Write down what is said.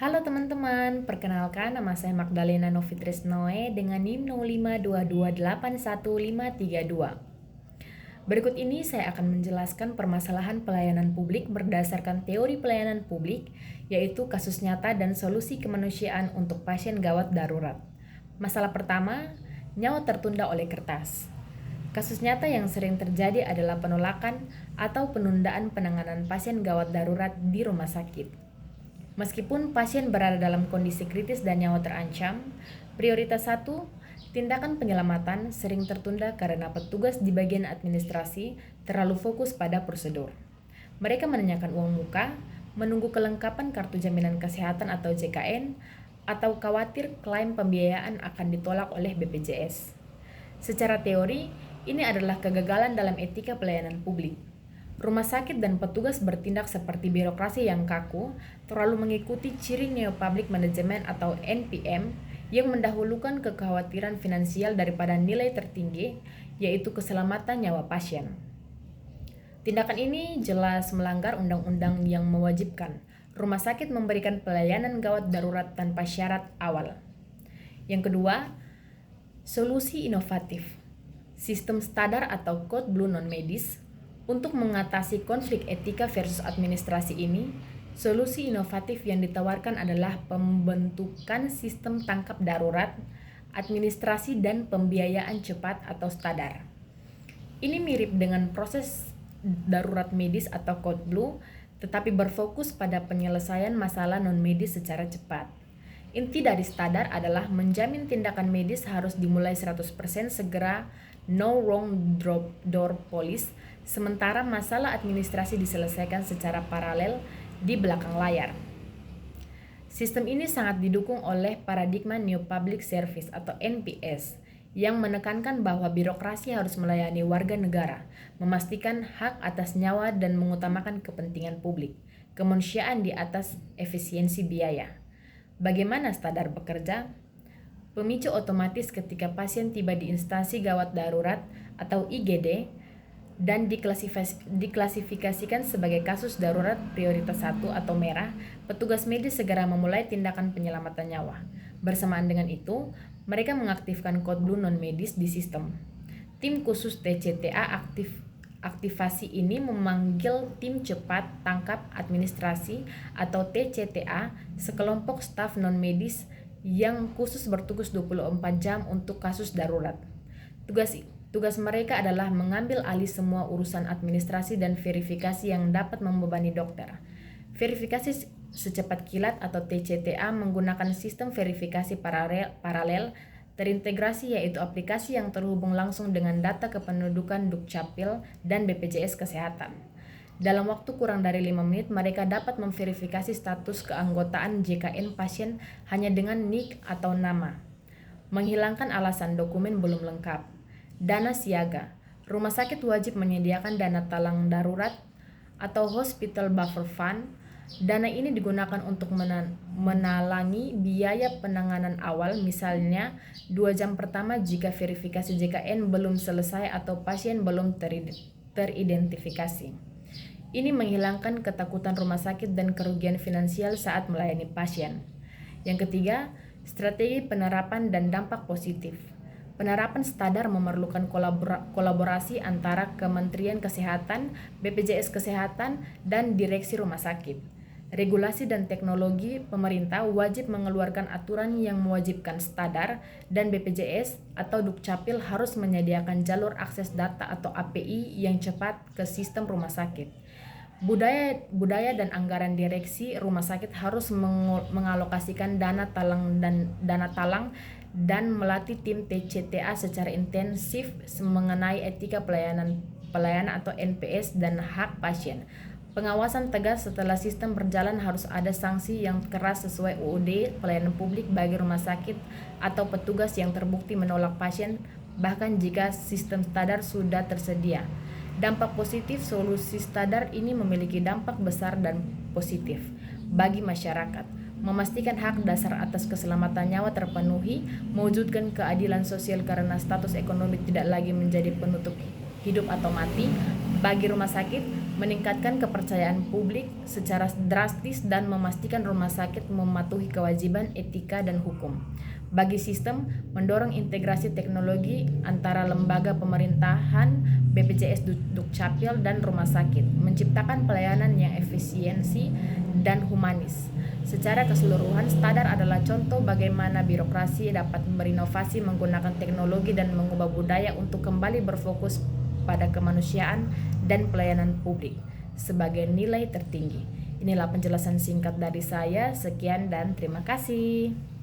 Halo teman-teman, perkenalkan nama saya Magdalena Novitrisnoe dengan NIM 0522818532. Berikut ini saya akan menjelaskan permasalahan pelayanan publik berdasarkan teori pelayanan publik, yaitu kasus nyata dan solusi kemanusiaan untuk pasien gawat darurat. Masalah pertama, nyawa tertunda oleh kertas. Kasus nyata yang sering terjadi adalah penolakan atau penundaan penanganan pasien gawat darurat di rumah sakit. Meskipun pasien berada dalam kondisi kritis dan nyawa terancam, prioritas 1, tindakan penyelamatan sering tertunda karena petugas di bagian administrasi terlalu fokus pada prosedur. Mereka menanyakan uang muka, menunggu kelengkapan kartu jaminan kesehatan atau JKN, atau khawatir klaim pembiayaan akan ditolak oleh BPJS. Secara teori, ini adalah kegagalan dalam etika pelayanan publik. Rumah sakit dan petugas bertindak seperti birokrasi yang kaku, terlalu mengikuti ciri Neo Public Management atau NPM yang mendahulukan kekhawatiran finansial daripada nilai tertinggi, yaitu keselamatan nyawa pasien. Tindakan ini jelas melanggar undang-undang yang mewajibkan rumah sakit memberikan pelayanan gawat darurat tanpa syarat awal. Yang kedua, solusi inovatif. Sistem standar atau code blue non-medis. Untuk mengatasi konflik etika versus administrasi ini, solusi inovatif yang ditawarkan adalah pembentukan sistem tangkap darurat, administrasi dan pembiayaan cepat atau standar. Ini mirip dengan proses darurat medis atau code blue, tetapi berfokus pada penyelesaian masalah non-medis secara cepat. Inti dari standar adalah menjamin tindakan medis harus dimulai 100% segera, no wrong door policy, sementara masalah administrasi diselesaikan secara paralel di belakang layar. Sistem ini sangat didukung oleh paradigma New Public Service atau NPS yang menekankan bahwa birokrasi harus melayani warga negara, memastikan hak atas nyawa dan mengutamakan kepentingan publik, kemanusiaan di atas efisiensi biaya. Bagaimana standar bekerja? Pemicu otomatis ketika pasien tiba di instansi gawat darurat atau IGD dan diklasifikasikan sebagai kasus darurat prioritas 1 atau merah, petugas medis segera memulai tindakan penyelamatan nyawa. Bersamaan dengan itu, mereka mengaktifkan kode blue non-medis di sistem. Tim khusus TCTA aktivasi ini memanggil tim cepat tangkap administrasi atau TCTA, sekelompok staf non-medis yang khusus bertugas 24 jam untuk kasus darurat. Tugas mereka adalah mengambil alih semua urusan administrasi dan verifikasi yang dapat membebani dokter. Verifikasi secepat kilat atau TCTA menggunakan sistem verifikasi paralel terintegrasi, yaitu aplikasi yang terhubung langsung dengan data kependudukan Dukcapil dan BPJS Kesehatan. Dalam waktu kurang dari 5 menit, mereka dapat memverifikasi status keanggotaan JKN pasien hanya dengan NIK atau nama. Menghilangkan alasan dokumen belum lengkap. Dana siaga. Rumah sakit wajib menyediakan dana talang darurat atau hospital buffer fund. Dana ini digunakan untuk menalangi biaya penanganan awal, misalnya 2 jam pertama jika verifikasi JKN belum selesai atau pasien belum teridentifikasi. Ini menghilangkan ketakutan rumah sakit dan kerugian finansial saat melayani pasien. Yang ketiga, strategi penerapan dan dampak positif. Penerapan standar memerlukan kolaborasi antara Kementerian Kesehatan, BPJS Kesehatan, dan direksi rumah sakit. Regulasi dan teknologi, pemerintah wajib mengeluarkan aturan yang mewajibkan standar, dan BPJS atau Dukcapil harus menyediakan jalur akses data atau API yang cepat ke sistem rumah sakit. Budaya dan anggaran direksi rumah sakit harus mengalokasikan dana talang dan melatih tim TCTA secara intensif mengenai etika pelayanan atau NPS dan hak pasien. Pengawasan tegas setelah sistem berjalan, harus ada sanksi yang keras sesuai UUD pelayanan publik bagi rumah sakit atau petugas yang terbukti menolak pasien, bahkan jika sistem standar sudah tersedia. Dampak positif, solusi standar ini memiliki dampak besar dan positif bagi masyarakat. Memastikan hak dasar atas keselamatan nyawa terpenuhi, mewujudkan keadilan sosial karena status ekonomi tidak lagi menjadi penutup hidup atau mati bagi rumah sakit, meningkatkan kepercayaan publik secara drastis dan memastikan rumah sakit mematuhi kewajiban etika dan hukum. Bagi sistem, mendorong integrasi teknologi antara lembaga pemerintahan, BPJS Dukcapil, dan rumah sakit, menciptakan pelayanan yang efisiensi dan humanis. Secara keseluruhan, Stadar adalah contoh bagaimana birokrasi dapat berinovasi menggunakan teknologi dan mengubah budaya untuk kembali berfokus pada kemanusiaan dan pelayanan publik sebagai nilai tertinggi. Inilah penjelasan singkat dari saya. Sekian dan terima kasih.